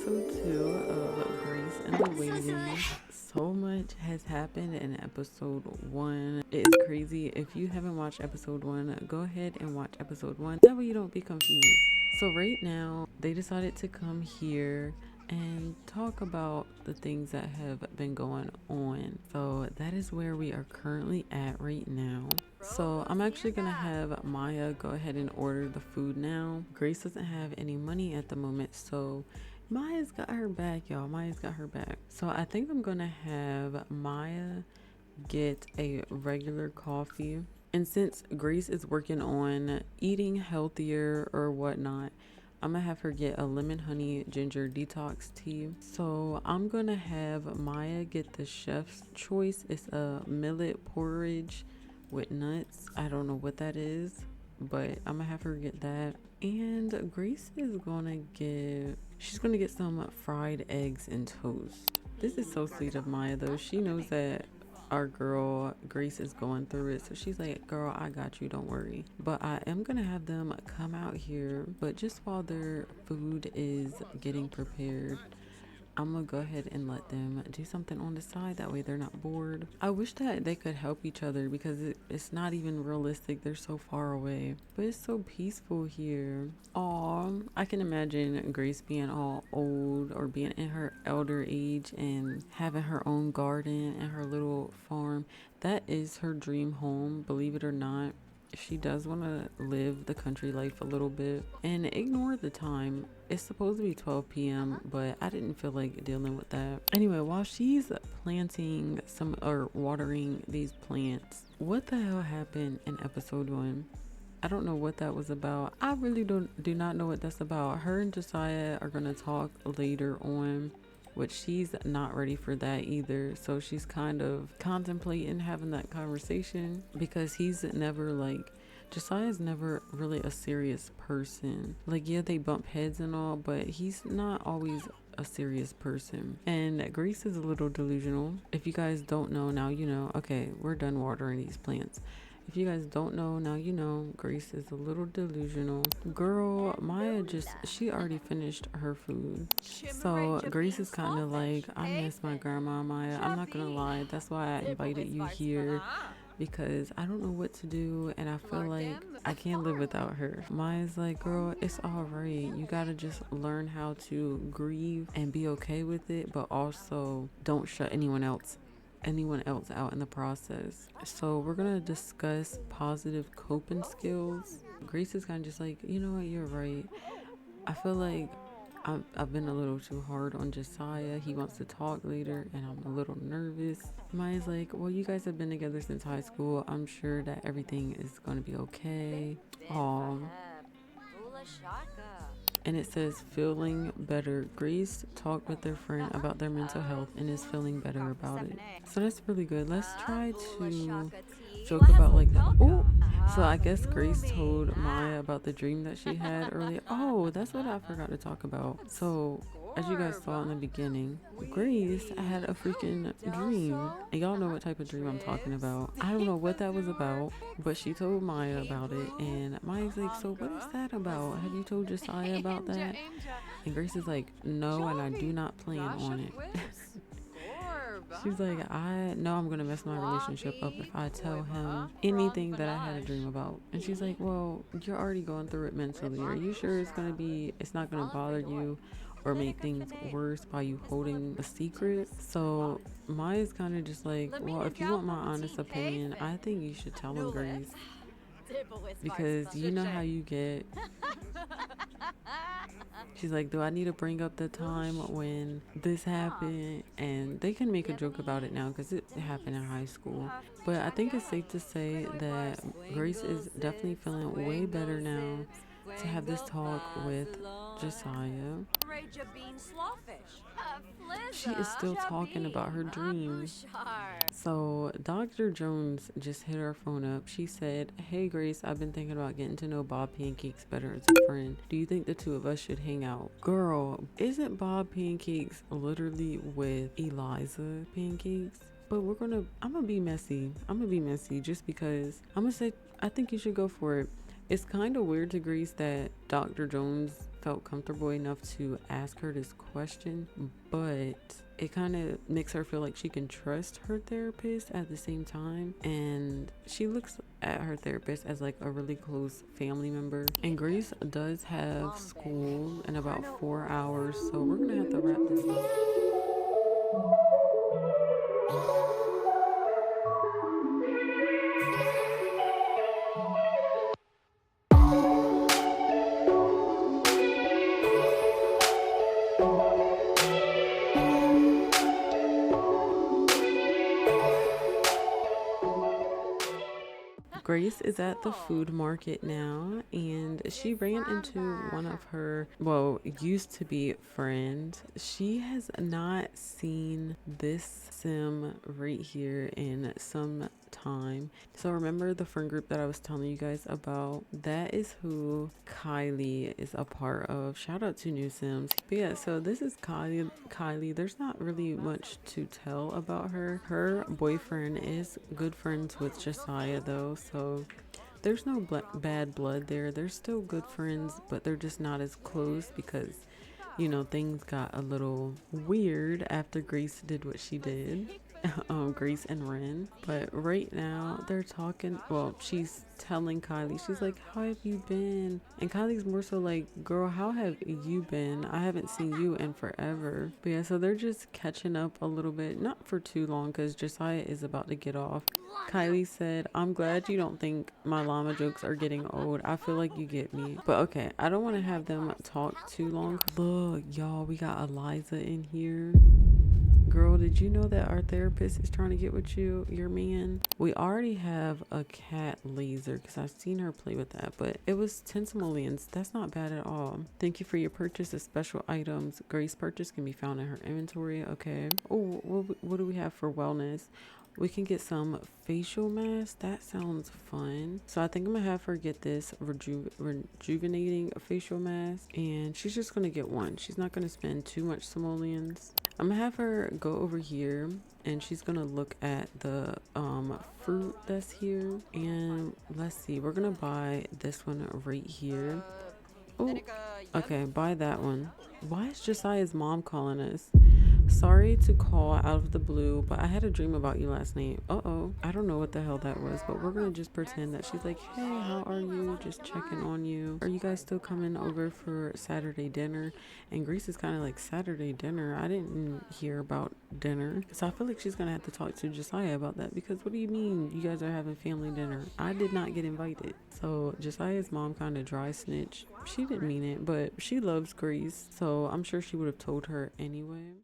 episode 2 of Grace and the Waiting. So much has happened in episode 1. It is crazy. If you haven't watched episode 1, go ahead and watch episode 1. That way you don't be confused. So right now, they decided to come here and talk about the things that have been going on. So that is where we are currently at right now. So I'm actually gonna have Maya go ahead and order the food now. Grace doesn't have any money at the moment, so Maya's got her back, y'all. Maya's got her back. So I think I'm gonna have Maya get a regular coffee. And since Grace is working on eating healthier or whatnot, I'm gonna have her get a lemon honey ginger detox tea. So I'm gonna have Maya get the chef's choice. It's a millet porridge with nuts. I don't know what that is, but I'm gonna have her get that. And Grace is gonna she's gonna get some fried eggs and toast. This is so sweet of Maya though. She knows that our girl Grace is going through it, so she's like, girl, I got you, don't worry. But I am gonna have them come out here, but just while their food is getting prepared, I'm gonna go ahead and let them do something on the side. That way they're not bored. I wish that they could help each other because it's not even realistic. They're so far away, but it's so peaceful here. Aw, I can imagine Grace being all old or being in her elder age and having her own garden and her little farm. That is her dream home, believe it or not. She does want to live the country life a little bit and ignore the time. It's supposed to be 12 p.m. but I didn't feel like dealing with that. Anyway, while she's planting or watering these plants, what the hell happened in episode 1? I don't know what that was about. I really do not know what that's about. Her and Jesiah are gonna talk later on, which she's not ready for that either. So she's kind of contemplating having that conversation because Jesiah's never really a serious person. Like, yeah, they bump heads and all, but he's not always a serious person. And Grace is a little delusional. If you guys don't know, now you know. Okay, we're done watering these plants. If you guys don't know, now you know. Grace is a little delusional. Girl, Maya she already finished her food. So Grace is kind of like, I miss my grandma, Maya. I'm not gonna lie. That's why I invited you here, because I don't know what to do and I feel like I can't live without her. Maya's like, girl, it's all right. You gotta just learn how to grieve and be okay with it, but also don't shut anyone else out in the process. So we're gonna discuss positive coping skills. Grace is kind of just like, you know what, you're right. I feel like I've been a little too hard on Jesiah. He wants to talk later and I'm a little nervous. Maya's like, well, you guys have been together since high school. I'm sure that everything is gonna be okay. Aw. And it says feeling better. Grace talked with their friend about their mental health and is feeling better about it. So that's really good. Let's try to joke about like that. Oh, so I guess Grace told Maya about the dream that she had earlier. Oh, that's what I forgot to talk about. So as you guys saw in the beginning, Grace had a freaking dream. And y'all know what type of dream I'm talking about. I don't know what that was about, but she told Maya about it. And Maya's like, so what is that about? Have you told Jesiah about that? And Grace is like, no, and I do not plan on it. She's like, I know I'm gonna mess my relationship up if I tell him anything that I had a dream about. And she's like, well, you're already going through it mentally. Are you sure it's not gonna bother you or make things worse by you holding a secret? So Maya's kind of just like, well, if you want my honest opinion, I think you should tell him, Grace, because you know how you get. She's like, do I need to bring up the time when this happened? And they can make a joke about it now because it happened in high school. But I think it's safe to say that Grace is definitely feeling way better now to have this talk with Jesiah. She is still talking about her dream. So Dr. Jones just hit her phone up. She said, hey Grace, I've been thinking about getting to know Bob Pancakes better as a friend. Do you think the two of us should hang out? Girl, isn't Bob Pancakes literally with Eliza Pancakes? But I'm gonna be messy. Just because I'm gonna say I think you should go for it. It's kind of weird to Grace that Dr. Jones felt comfortable enough to ask her this question, but it kind of makes her feel like she can trust her therapist at the same time. And she looks at her therapist as like a really close family member. And Grace does have school in about 4 hours, so we're gonna have to wrap this up. Grace is at the food market now, and she ran into one of her, well, used to be friend. She has not seen this sim right here in some time. So remember the friend group that I was telling you guys about? That is who Kylie is a part of. Shout out to New Sims. But yeah, so this is Kylie. There's not really much to tell about her. Her boyfriend is good friends with Jesiah though, so there's no bad blood there. They're still good friends, but they're just not as close because, you know, things got a little weird after Grace did what she did. Grace and Ren. But right now they're talking, well, she's telling Kylie, she's like, how have you been? And Kylie's more so like, girl, how have you been? I haven't seen you in forever. But yeah, so they're just catching up a little bit, not for too long because Jesiah is about to get off. Kylie said, I'm glad you don't think my llama jokes are getting old. I feel like you get me. But okay, I don't want to have them talk too long. Look, y'all, we got Eliza in here. Girl, did you know that our therapist is trying to get with you, your man? We already have a cat laser because I've seen her play with that, but it was 10 simoleons. That's not bad at all. Thank you for your purchase of special items. Grace purchase can be found in her inventory. Okay. Oh, what do we have for wellness? We can get some facial masks. That sounds fun. So I think I'm gonna have her get this rejuvenating facial mask, and she's just gonna get one. She's not gonna spend too much simoleons. I'm gonna have her go over here and she's gonna look at the fruit that's here, and let's see, we're gonna buy this one right here. Oh, okay, buy that one. Why is Jesiah's mom calling us? Sorry to call out of the blue, but I had a dream about you last night. Uh-oh. I don't know what the hell that was, but we're gonna just pretend that she's like, hey, how are you? Just checking on you. Are you guys still coming over for Saturday dinner? And Grace is kind of like, Saturday dinner? I didn't hear about dinner. So I feel like she's gonna have to talk to Jesiah about that, because what do you mean you guys are having family dinner? I did not get invited. So Jesiah's mom kind of dry snitched. She didn't mean it, but she loves Grace, so I'm sure she would have told her anyway.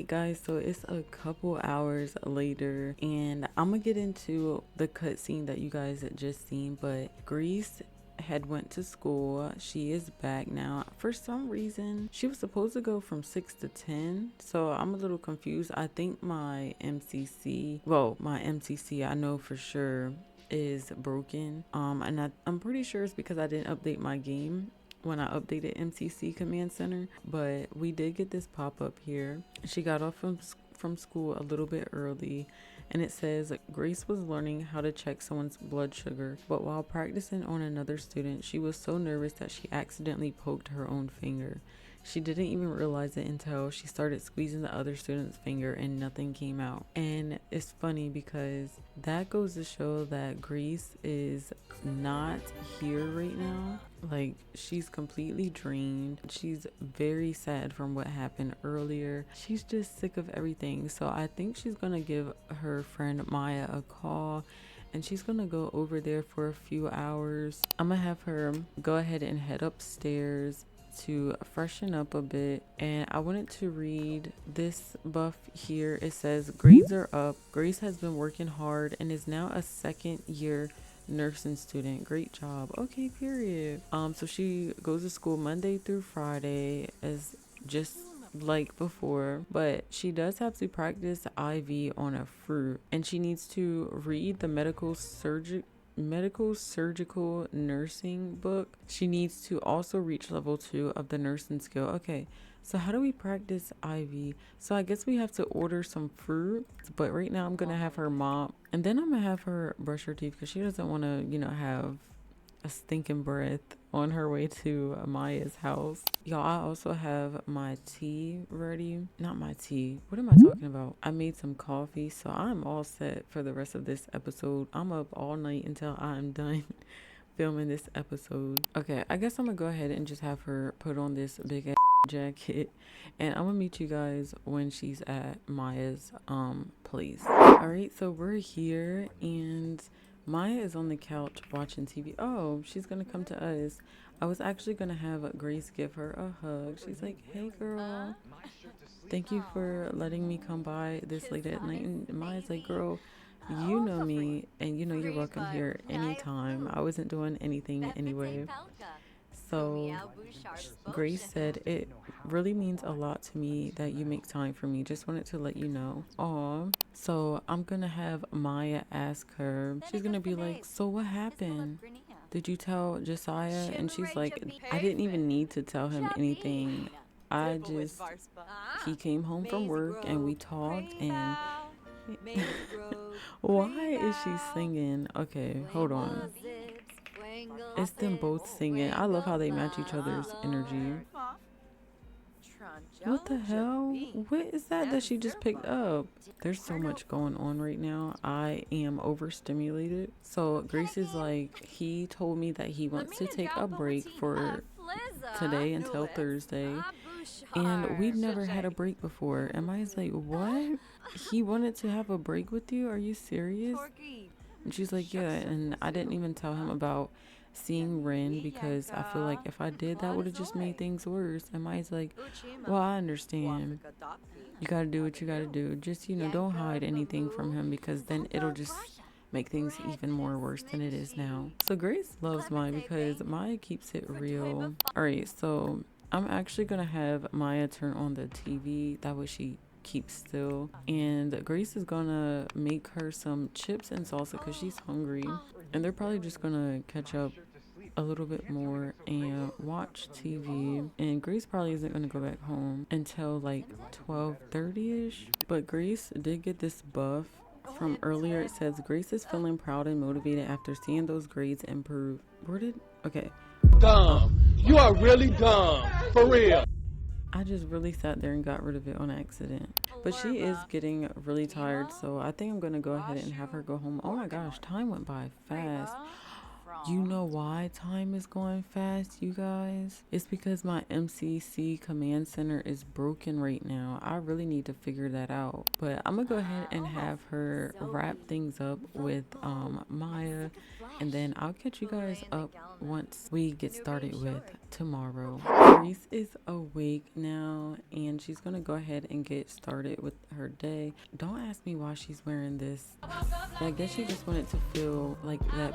Guys, so it's a couple hours later and I'm gonna get into the cutscene that you guys had just seen, but Grace had went to school. She is back now. For some reason she was supposed to go from 6 to 10, so I'm a little confused. I think my MCC I know for sure is broken, and I'm pretty sure it's because I didn't update my game. when I updated MCC Command Center, but we did get this pop-up here. She got off from school a little bit early, and it says Grace was learning how to check someone's blood sugar, but while practicing on another student, she was so nervous that she accidentally poked her own finger. She didn't even realize it until she started squeezing the other student's finger and nothing came out. And it's funny because that goes to show that Grace is not here right now. Like, she's completely drained. She's very sad from what happened earlier. She's just sick of everything. So I think she's gonna give her friend Maya a call, and she's gonna go over there for a few hours. I'm gonna have her go ahead and head upstairs to freshen up a bit, and I wanted to read this buff here. It says grades are up. Grace has been working hard and is now a second year nursing student. Great job. Okay, period. So she goes to school Monday through Friday as just like before, but she does have to practice IV on a fruit, and she needs to read the medical surgical nursing book. She needs to also reach level 2 of the nursing skill. Okay, so how do we practice IV? So I guess we have to order some fruit, but right now I'm gonna have her mop, and then I'm gonna have her brush her teeth because she doesn't want to, you know, have a stinking breath on her way to Maya's house. Y'all, I also have my tea ready. Not my tea. What am I talking about? I made some coffee, so I'm all set for the rest of this episode. I'm up all night until I'm done filming this episode. Okay, I guess I'm gonna go ahead and just have her put on this big ass jacket, and I'm gonna meet you guys when she's at Maya's place. All right, so we're here, and Maya is on the couch watching TV. Oh, she's gonna come to us. I was actually gonna have Grace give her a hug. She's like, hey girl, thank you for letting me come by this late at night. And Maya's like, girl, you know me, and you know you're welcome here anytime. I wasn't doing anything anyway. So Grace said, it really means a lot to me that you make time for me. Just wanted to let you know. Aw. So I'm gonna have Maya ask her. She's gonna be like, so what happened? Did you tell Jesiah? And she's like, I didn't even need to tell him anything. He came home from work and we talked, and why is she singing? Okay, hold on. It's them both singing. I love how they match each other's energy. What the hell? What is that she just picked up? There's so much going on right now. I am overstimulated. So Grace is like, he told me that he wants to take a break for today until Thursday, and we've never had a break before. And Maya's like, what? He wanted to have a break with you? Are you serious? And she's like, yeah. And I didn't even tell him about seeing Ren because I feel like if I did, that would have just made things worse. And Maya's like, well, I understand. You gotta do what you gotta do. Just, you know, don't hide anything from him, because then it'll just make things even more worse than it is now. So Grace loves Maya because Maya keeps it real. All right, so I'm actually gonna have Maya turn on the TV. That way she keeps still. And Grace is gonna make her some chips and salsa because she's hungry. And they're probably just gonna catch up a little bit more and watch TV. And Grace probably isn't gonna go back home until like 12:30ish. But Grace did get this buff from earlier. It says Grace is feeling proud and motivated after seeing those grades improve. Okay. Dumb. You are really dumb. For real. I just really sat there and got rid of it on accident. But she is getting really tired, so I think I'm gonna go ahead and have her go home. Oh my gosh, time went by fast. You know why time is going fast, you guys? It's because my MCC command center is broken right now. I really need to figure that out. But I'm gonna go ahead and have her wrap things up with Maya, and then I'll catch you guys up once we get started with tomorrow. Grace is awake now, and she's gonna go ahead and get started with her day. Don't ask me why she's wearing this. I guess she just wanted to feel like that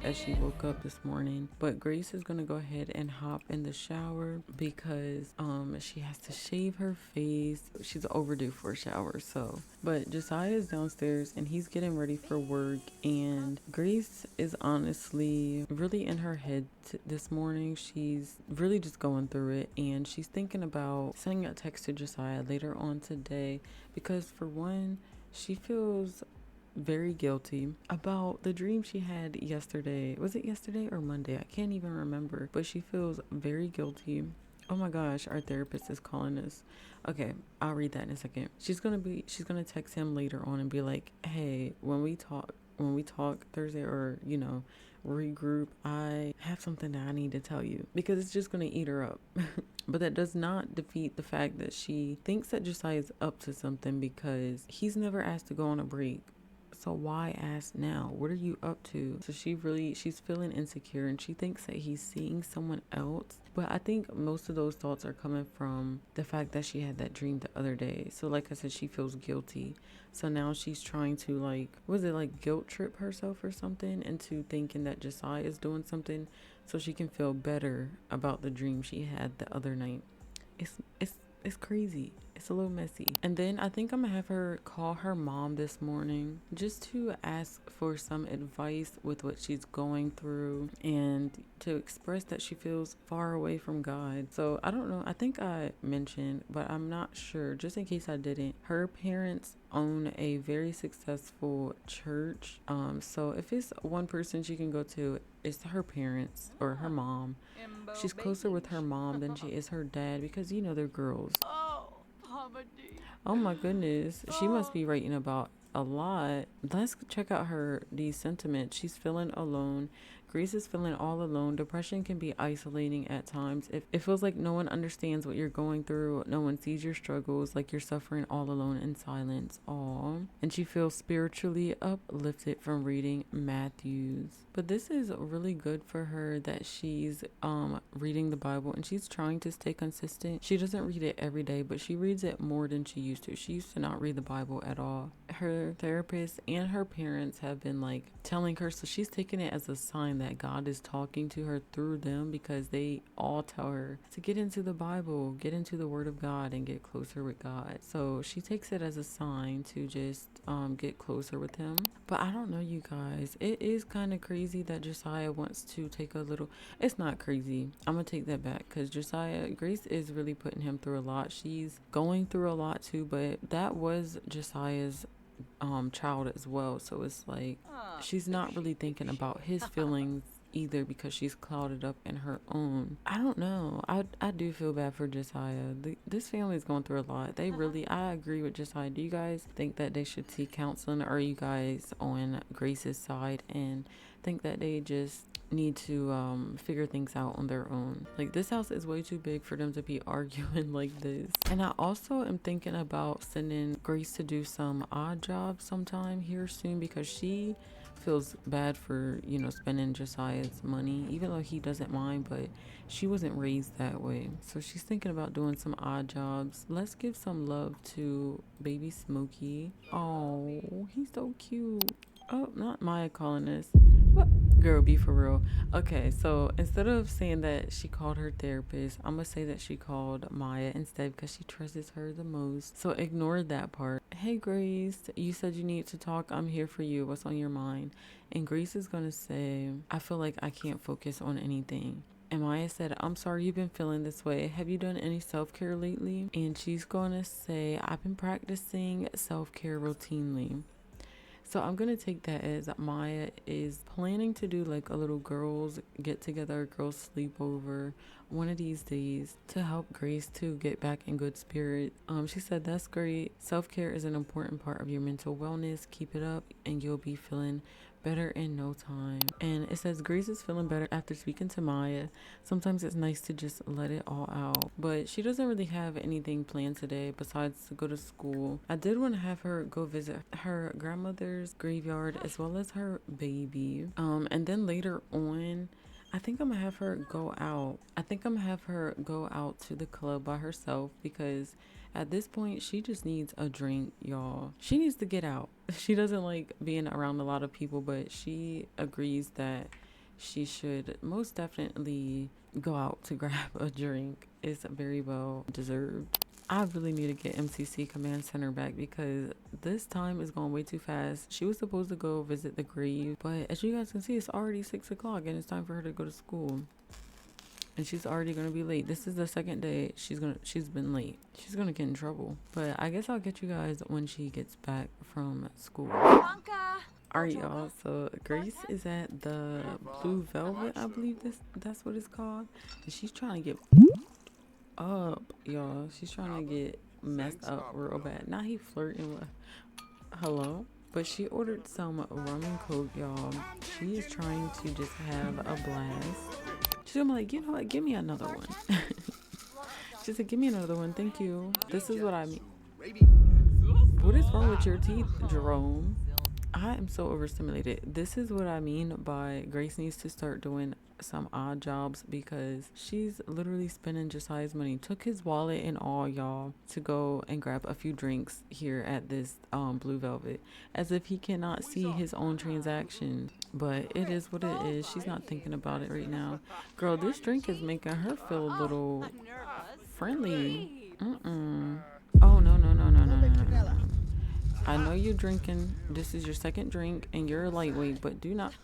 as she woke up this morning. But Grace is gonna go ahead and hop in the shower because she has to shave her face. She's overdue for a shower. So but Jesiah is downstairs and he's getting ready for work, and Grace is honestly really in her head this morning. She's she's really just going through it, and she's thinking about sending a text to Jesiah later on today because, for one, she feels very guilty about the dream she had yesterday. Was it yesterday or Monday? I can't even remember, but she feels very guilty. Oh my gosh, our therapist is calling us. Okay, I'll read that in a second. She's gonna text him later on and be like, hey, when we talk Thursday, or regroup, I have something that I need to tell you, because it's just gonna eat her up. But that does not defeat the fact that she thinks that Jesiah is up to something, because he's never asked to go on a break. So why ask now? What are you up to? So she's feeling insecure, and she thinks that he's seeing someone else. But I think most of those thoughts are coming from the fact that she had that dream the other day. So like I said, she feels guilty. So now she's trying to guilt trip herself or something into thinking that Jesiah is doing something so she can feel better about the dream she had the other night. It's crazy. It's a little messy. And then I think I'm gonna have her call her mom this morning just to ask for some advice with what she's going through, and to express that she feels far away from God. So I don't know. I think I mentioned, but I'm not sure. Just in case I didn't, her parents own a very successful church. So if it's one person she can go to, it's her parents or her mom. She's closer with her mom than she is her dad, because they're girls. Oh my goodness, she must be writing about a lot. Let's check out these sentiments. She's feeling alone. Grace is feeling all alone. Depression can be isolating at times. It feels like no one understands what you're going through. No one sees your struggles, like you're suffering all alone in silence. Aw. And she feels spiritually uplifted from reading Matthews. But this is really good for her that she's reading the Bible, and she's trying to stay consistent. She doesn't read it every day, but she reads it more than she used to. She used to not read the Bible at all. Her therapist and her parents have been telling her, so she's taking it as a sign that God is talking to her through them, because they all tell her to get into the Bible, get into the Word of God, and get closer with God. So she takes it as a sign to just get closer with him. But I don't know, you guys, it is kind of crazy that Jesiah wants to take a little. It's not crazy. I'm gonna take that back, because Grace is really putting him through a lot. She's going through a lot too, but that was Jesiah's child as well. So it's like she's not really thinking about his feelings either, because she's clouded up in her own. I don't know. I do feel bad for Jesiah. This family is going through a lot. I agree with Jesiah. Do you guys think that they should seek counseling, or are you guys on Grace's side and think that they just need to figure things out on their own? This house is way too big for them to be arguing like this. And I also am thinking about sending Grace to do some odd jobs sometime here soon, because she feels bad for spending Jesiah's money, even though he doesn't mind, but she wasn't raised that way. So she's thinking about doing some odd jobs. Let's give some love to baby Smokey. Oh, he's so cute. Oh, not Maya calling us. What? Girl, be for real. Okay, so instead of saying that she called her therapist, I'm gonna say that she called Maya instead, because she trusts her the most. So ignore that part. Hey Grace, you said you need to talk. I'm here for you. What's on your mind? And Grace is gonna say, I feel like I can't focus on anything. And Maya said, I'm sorry you've been feeling this way. Have you done any self-care lately? And she's gonna say, I've been practicing self-care routinely. So I'm going to take that as Maya is planning to do a little girls get together, girls sleepover one of these days to help Grace to get back in good spirit. She said, that's great. Self-care is an important part of your mental wellness. Keep it up and you'll be feeling better in no time. And it says Grace is feeling better after speaking to Maya. Sometimes it's nice to just let it all out, but she doesn't really have anything planned today besides to go to school. I did want to have her go visit her grandmother's graveyard as well as her baby. And then later on, I think I'm gonna have her go out. I think I'm gonna have her go out to the club by herself, because at this point, she just needs a drink, y'all. She needs to get out. She doesn't like being around a lot of people, but she agrees that she should most definitely go out to grab a drink. It's very well deserved. I really need to get MCC Command Center back, because this time is going way too fast. She was supposed to go visit the grave, but as you guys can see, it's already 6 o'clock and it's time for her to go to school. and she's already gonna be late. This is the second day she's been late. She's gonna get in trouble. But I guess I'll get you guys when she gets back from school. Alright, y'all, so Grace is at the Blue Velvet, I believe that's what it's called. And she's trying to get up, y'all. She's trying to get messed up real bad. Now he flirting with hello. But she ordered some rum and coke, y'all. She is trying to just have a blast. She's gonna be like, you know what, give me another one. She said, give me another one, thank you. This is what I mean. What is wrong with your teeth, Jerome? I am so overstimulated. This is what I mean by Grace needs to start doing some odd jobs, because she's literally spending Jesiah's money. Took his wallet and all, y'all, to go and grab a few drinks here at this Blue Velvet, as if he cannot see his own transaction. But it is what it is. She's not thinking about it right now. Girl, this drink is making her feel a little friendly. Oh, no. I know you're drinking. This is your second drink and you're a lightweight, but do not.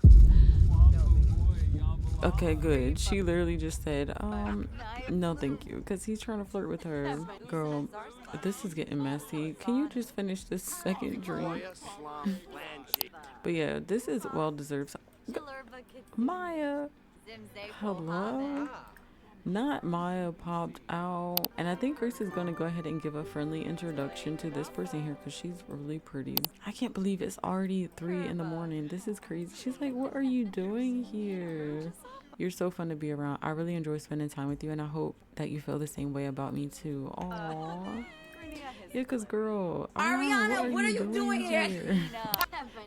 Okay, good. She literally just said, no thank you, because he's trying to flirt with her. Girl, this is getting messy. Can you just finish this second drink? But yeah, this is well deserved. Maya, hello. Not Maya popped out. And I think Grace is going to go ahead and give a friendly introduction to this person here, because she's really pretty. I can't believe it's already 3 in the morning. This is crazy. She's like, what are you doing here? You're so fun to be around. I really enjoy spending time with you, and I hope that you feel the same way about me too. Aww. Yeah, because girl, Ariana, what are you doing here?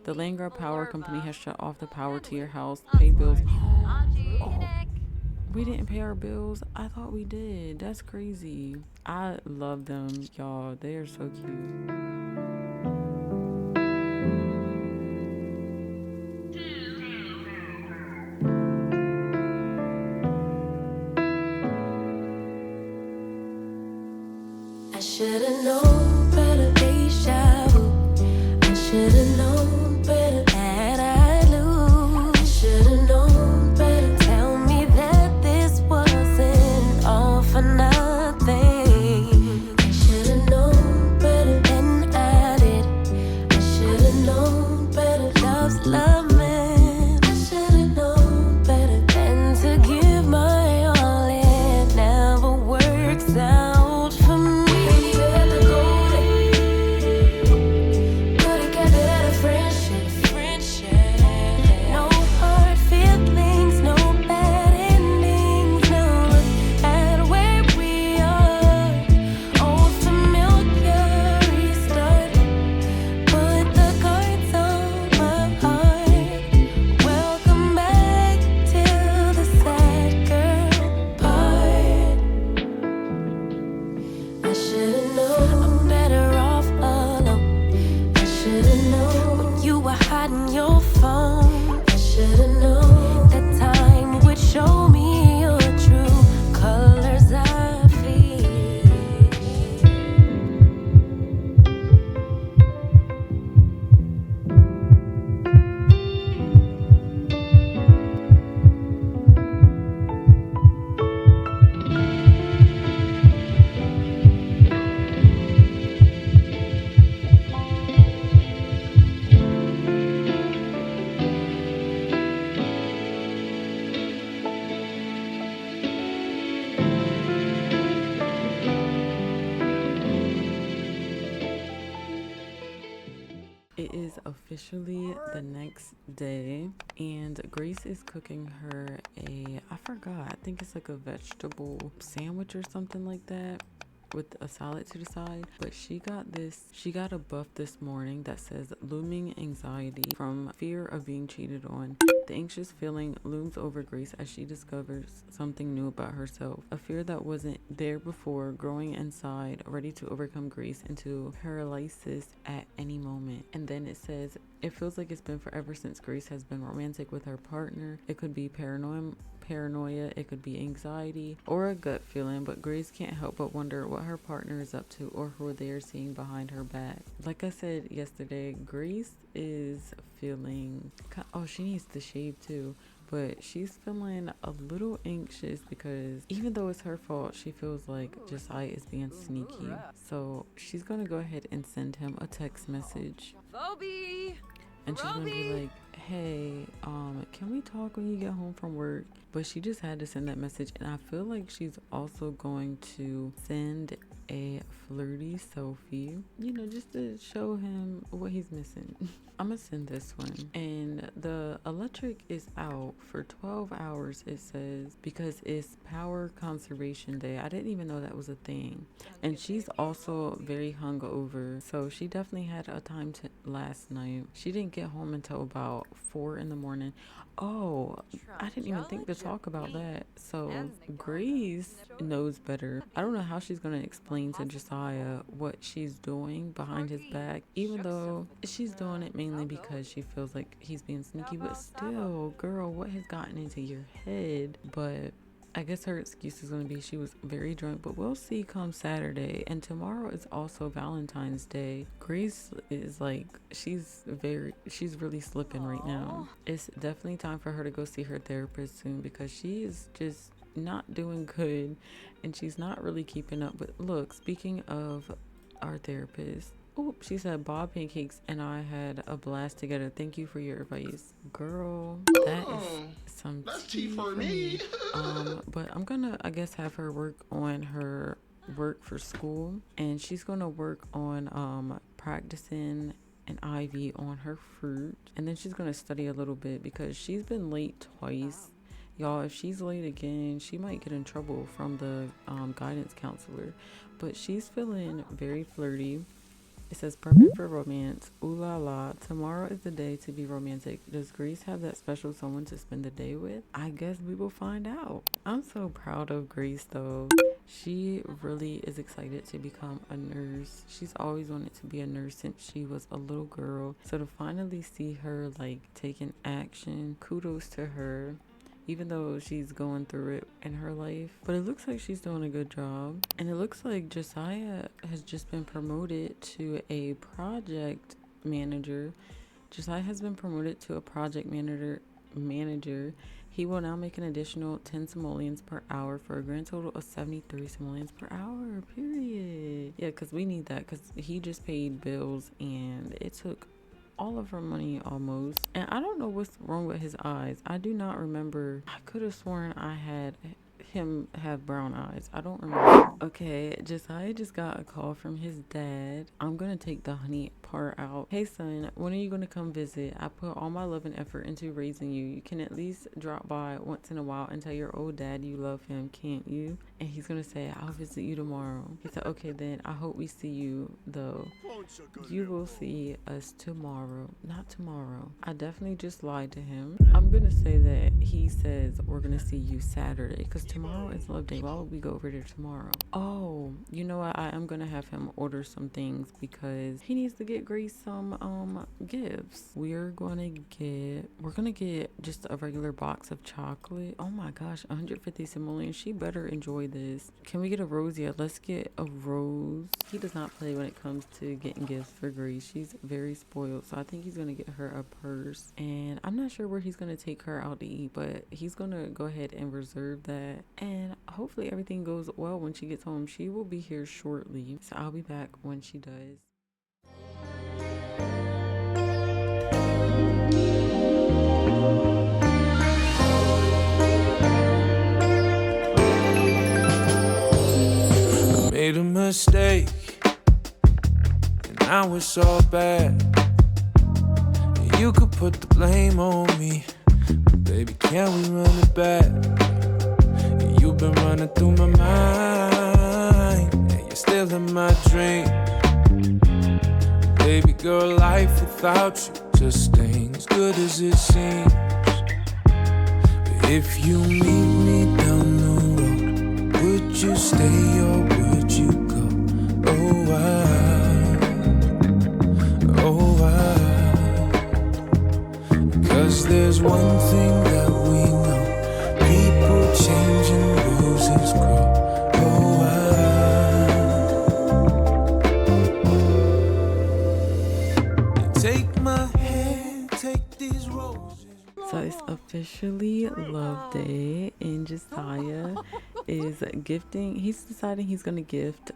The ⴛGHGRD Power Company has shut off the power to your house. Pay bills. Oh. We didn't pay our bills. I thought we did. That's crazy. I love them, y'all. They are so cute. I should've known better, deja vu. I should've known better that I'd lose. I should've known better. Tell me that this wasn't all for nothing. I should've known better than I did. I should've known better. Love's love, man. I should've known better than to give my all. It never works out for me. It is officially the next day, and Grace is cooking her I think it's like a vegetable sandwich or something like that, with a salad to the side. But she got a buff this morning that says looming anxiety from fear of being cheated on. The anxious feeling looms over Grace as she discovers something new about herself, a fear that wasn't there before, growing inside, ready to overcome Grace into paralysis at any moment. And then it says, it feels like it's been forever since Grace has been romantic with her partner. It could be paranoia, it could be anxiety, or a gut feeling, but Grace can't help but wonder what her partner is up to or who they are seeing behind her back. Like I said yesterday, Grace is feeling, oh, she needs to shave too, but she's feeling a little anxious because even though it's her fault, she feels like Jesiah is being sneaky. So she's gonna go ahead and send him a text message. And she's gonna be like, hey, can we talk when you get home from work? But she just had to send that message. And I feel like she's also going to send a flirty selfie, you know, just to show him what he's missing. I'm gonna send this one. And the electric is out for 12 hours, it says, because it's Power Conservation Day. I didn't even know that was a thing. And she's also very hungover, so she definitely had a time to last night. She didn't get home until about 4 in the morning. Oh, I didn't even think to talk about that. So Grace knows better. I don't know how she's going to explain to Jesiah what she's doing behind his back, even though she's doing it mainly because she feels like he's being sneaky. But still, girl, what has gotten into your head? But I guess her excuse is going to be she was very drunk, but we'll see come Saturday. And tomorrow is also Valentine's Day. Grace is like, she's really slipping right now. It's definitely time for her to go see her therapist soon because she is just not doing good and she's not really keeping up. But look, speaking of our therapist, oh, she said Bob Pancakes and I had a blast together. Thank you for your advice. Girl, that is some tea for me. But I'm gonna, I guess, have her work on her work for school, and she's gonna work on practicing an IV on her fruit, and then she's gonna study a little bit because she's been late twice. Y'all, if she's late again, she might get in trouble from the guidance counselor. But she's feeling very flirty. It says perfect for romance. Ooh la la. Tomorrow is the day to be romantic. Does Grace have that special someone to spend the day with? I guess we will find out. I'm so proud of Grace though. She really is excited to become a nurse. She's always wanted to be a nurse since she was a little girl. So to finally see her like taking action, kudos to her. Even though she's going through it in her life. But it looks like she's doing a good job. And it looks like Jesiah has just been promoted to a project manager. Jesiah has been promoted to a project manager. He will now make an additional 10 simoleons per hour for a grand total of 73 simoleons per hour, period. Yeah, because we need that because he just paid bills and it took all of her money almost. And I don't know what's wrong with his eyes. I do not remember. I could have sworn I had him have brown eyes. I don't remember. Okay, Jesiah just got a call from his dad. I'm gonna take the honey part out. Hey son, when are you gonna come visit? I put all my love and effort into raising you. You can at least drop by once in a while and tell your old dad you love him, can't you? And he's gonna say, I'll visit you tomorrow. He said, okay then, I hope we see you though. You will see us tomorrow. Not tomorrow. I definitely just lied to him. I'm gonna say that he says we're gonna see you Saturday because tomorrow is love day. Why would we go over there tomorrow? Oh, you know what? I am gonna have him order some things because he needs to get Grace some gifts. We're gonna get just a regular box of chocolate. Oh my gosh, 150 simoleons. She better enjoy this. Can we get a rose yet? Let's get a rose. He does not play when it comes to getting gifts for Grace. She's very spoiled, so I think he's gonna get her a purse. And I'm not sure where he's gonna take her out to eat, but he's gonna go ahead and reserve that. And hopefully everything goes well when she gets home. She will be here shortly, so I'll be back when she does. I made a mistake, and now it's all bad. You could put the blame on me, but baby, can we run it back? You've been running through my mind, and you're still in my dream. Baby girl, life without you just ain't as good as it seems. But if you meet me down the road, would you stay or would you go? Oh, why? 'Cause there's one thing that we know, people change and roses grow. Oh, why? Take my hand, take these roses. So it's officially love day, and Jesiah is gifting. He's deciding he's gonna gift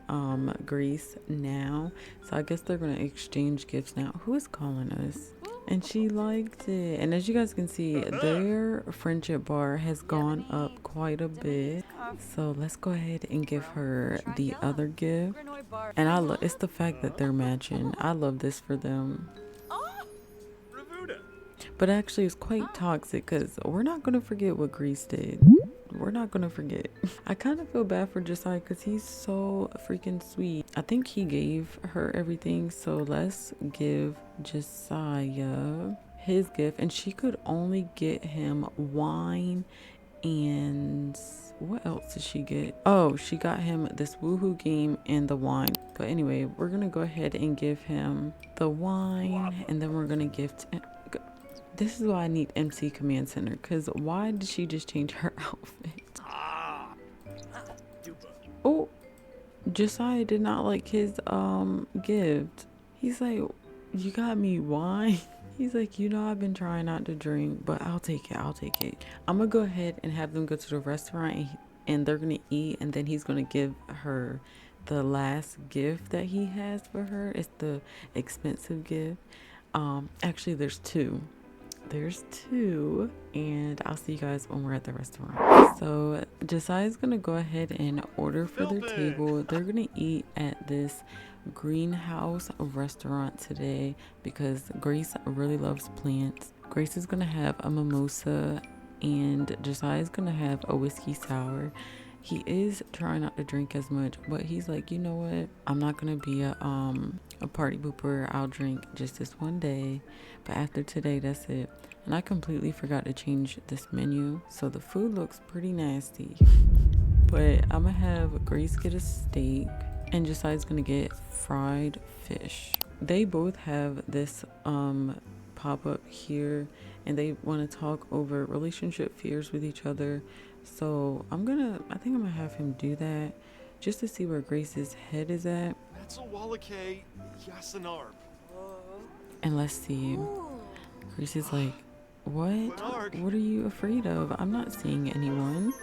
Grace now. So I guess they're gonna exchange gifts now. Who is calling us? And she liked it. And as you guys can see, their friendship bar has gone up quite a bit. So let's go ahead and give her the other gift. And I love it's the fact that they're matching. I love this for them. But actually it's quite toxic because we're not going to forget what Grace did. We're not going to forget. I kind of feel bad for Jesiah because he's so freaking sweet. I think he gave her everything. So let's give Jesiah his gift. And she could only get him wine and... what else did she get? Oh, she got him this woohoo game and the wine. But anyway, we're going to go ahead and give him the wine. And then we're going to gift... This is why I need MC Command Center, because why did she just change her outfit? Oh, Jesiah did not like his gift. He's like, you got me wine? He's like, you know, I've been trying not to drink, but I'll take it. I'll take it. I'm going to go ahead and have them go to the restaurant and they're going to eat. And then he's going to give her the last gift that he has for her. It's the expensive gift. Actually, there's two. And I'll see you guys when we're at the restaurant. So Jesiah's gonna go ahead and order for their table. They're gonna eat at this greenhouse restaurant today because Grace really loves plants. Grace is gonna have a mimosa and Jesiah's gonna have a whiskey sour. He is trying not to drink as much, but he's like, you know what, I'm not gonna be a party pooper. I'll drink just this one day, but after today, that's it. And I completely forgot to change this menu, so the food looks pretty nasty. But I'm gonna have Grace get a steak and Jesiah's gonna get fried fish. They both have this pop-up here and they want to talk over relationship fears with each other. So I think I'm gonna have him do that just to see where Grace's head is at. And let's see. Grace is like, what? What are you afraid of? I'm not seeing anyone.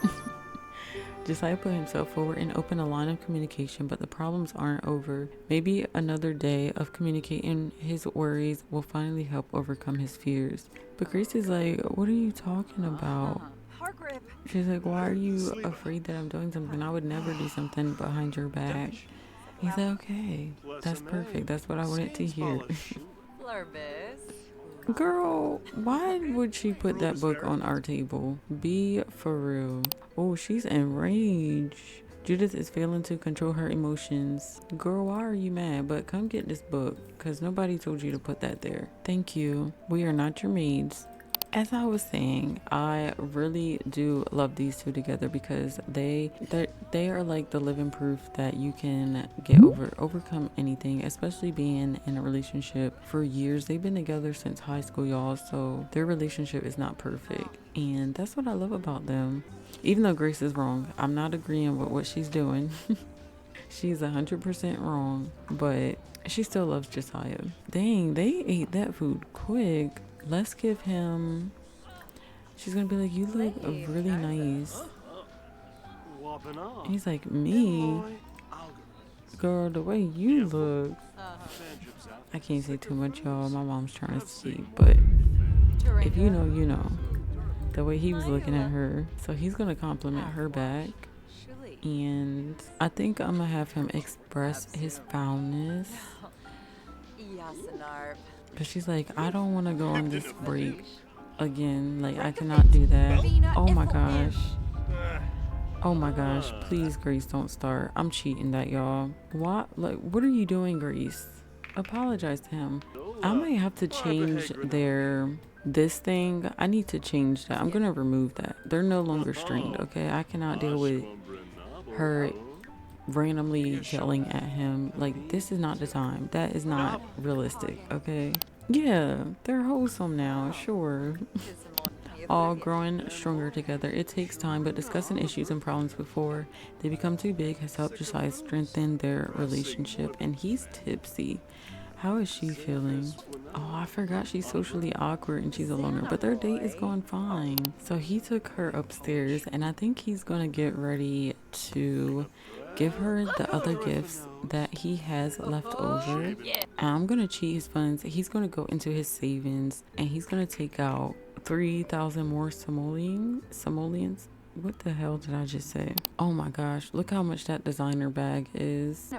Jesiah put himself forward and opened a line of communication, but the problems aren't over. Maybe another day of communicating his worries will finally help overcome his fears. But Grace is like, what are you talking about? She's like, why are you afraid that I'm doing something? I would never do something behind your back. He's like, okay, that's perfect. That's what I wanted to hear. Girl, why would she put that book on our table? Be for real. Oh, she's enraged. Judith is failing to control her emotions. Girl, why are you mad? But come get this book, because nobody told you to put that there. Thank you. We are not your maids. As I was saying, I really do love these two together because they are like the living proof that you can overcome anything, especially being in a relationship for years. They've been together since high school, y'all, so their relationship is not perfect. And that's what I love about them. Even though Grace is wrong, I'm not agreeing with what she's doing. She's 100% wrong, but she still loves Jesiah. Dang, they ate that food quick. Let's give him... She's gonna be like, you look really nice. And he's like, me? Girl, the way you look... I can't say too much, y'all. My mom's trying to see, but if you know, you know. The way he was looking at her. So he's gonna compliment her back. And I think I'm gonna have him express his foulness. Because she's like, I don't want to go on this break again. Like, I cannot do that. Oh my gosh. Oh my gosh. Please, Grace, don't start. I'm cheating that, y'all. What? Like, what are you doing, Grace? Apologize to him. I might have to change this thing. I need to change that. I'm going to remove that. They're no longer strained, okay? I cannot deal with her randomly yelling at him. Like, this is not the time. That is not realistic, okay? Yeah, they're wholesome now, sure. All growing stronger together. It takes time, but discussing issues and problems before they become too big has helped Jesiah strengthen their relationship. And he's tipsy. How is she feeling? Oh, I forgot she's socially awkward and she's a loner, but their date is going fine. So he took her upstairs, and I think he's gonna get ready to give her the other gifts that he has left over. And I'm gonna cheat his funds. He's gonna go into his savings and he's gonna take out 3,000 more simoleons. What the hell did I just say? Oh my gosh, look how much that designer bag is.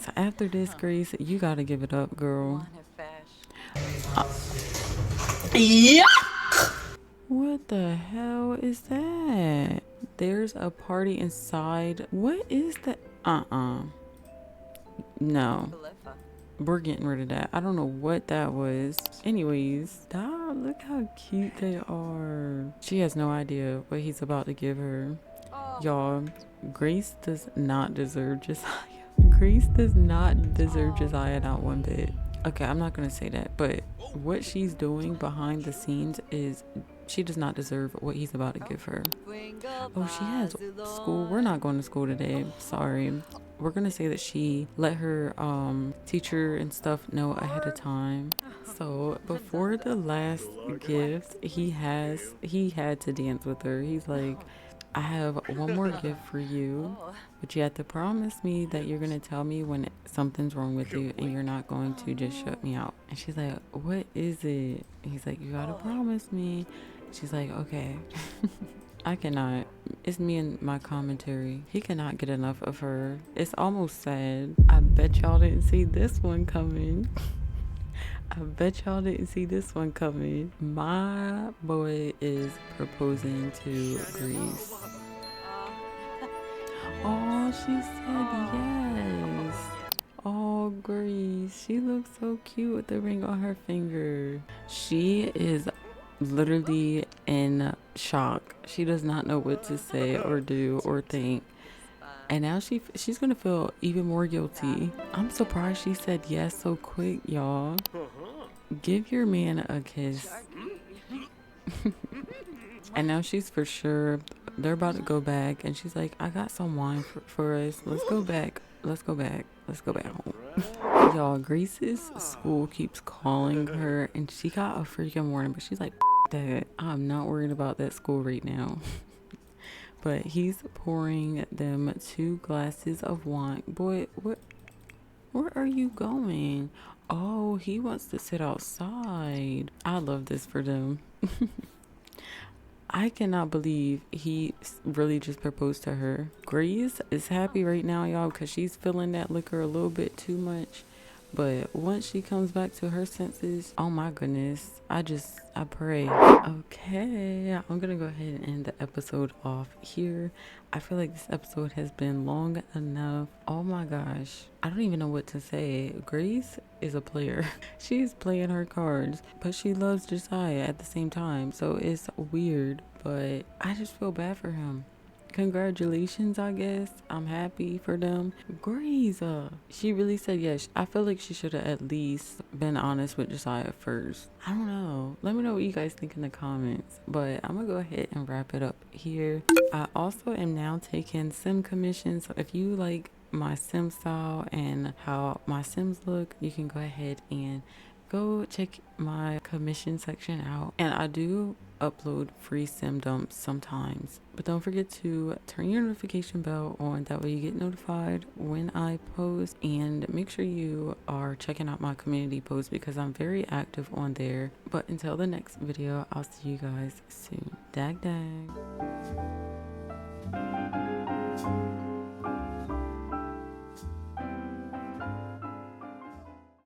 So after this, Grace, you gotta give it up, girl. What the hell is that? There's a party inside. What is that? No. We're getting rid of that. I don't know what that was. Anyways, stop. Look how cute they are. She has no idea what he's about to give her. Y'all, Grace does not deserve Jesiah. Grace does not deserve Jesiah, not one bit. Okay, I'm not gonna say that, but what she's doing behind the scenes is she does not deserve what he's about to give her. Oh, she has school. We're not going to school today. Sorry. We're gonna say that she let her teacher and stuff know ahead of time. So before the last gift, he had to dance with her. He's like, I have one more gift for you, but you have to promise me that you're gonna tell me when something's wrong with you and you're not going to just shut me out. And she's like, what is it? And he's like, you gotta promise me. She's like, okay. I cannot. It's me and my commentary. He cannot get enough of her. It's almost sad. I bet y'all didn't see this one coming. I bet y'all didn't see this one coming. My boy is proposing to Grace. Oh, she said yes. Oh, Grace. She looks so cute with the ring on her finger. She is literally in shock. She does not know what to say or do or think, and now she's gonna feel even more guilty. I'm surprised she said yes so quick, y'all. Give your man a kiss. And now she's for sure, they're about to go back, and she's like, I got some wine for us. Let's go back home. Y'all, Grace's school keeps calling her, and she got a freaking warning, but she's like, that I'm not worried about that school right now. But he's pouring them 2 glasses of wine. Boy, where are you going? Oh, he wants to sit outside. I love this for them. I cannot believe he really just proposed to her. Grace is happy right now, y'all, because she's feeling that liquor a little bit too much. But once she comes back to her senses, oh my goodness, I pray. Okay, I'm gonna go ahead and end the episode off here. I feel like this episode has been long enough. Oh my gosh, I don't even know what to say. Grace is a player. She's playing her cards, but she loves Jesiah at the same time. So it's weird, but I just feel bad for him. Congratulations, I guess. I'm happy for them. Grace, she really said yes. I feel like she should have at least been honest with Jesiah first. I don't know. Let me know what you guys think in the comments. But I'm gonna go ahead and wrap it up here. I also am now taking sim commissions. So if you like my sim style and how my sims look, you can go ahead and go check my commission section out. And I do upload free sim dumps sometimes, but don't forget to turn your notification bell on, that way you get notified when I post. And make sure you are checking out my community posts because I'm very active on there. But until the next video, I'll see you guys soon. Dag dag.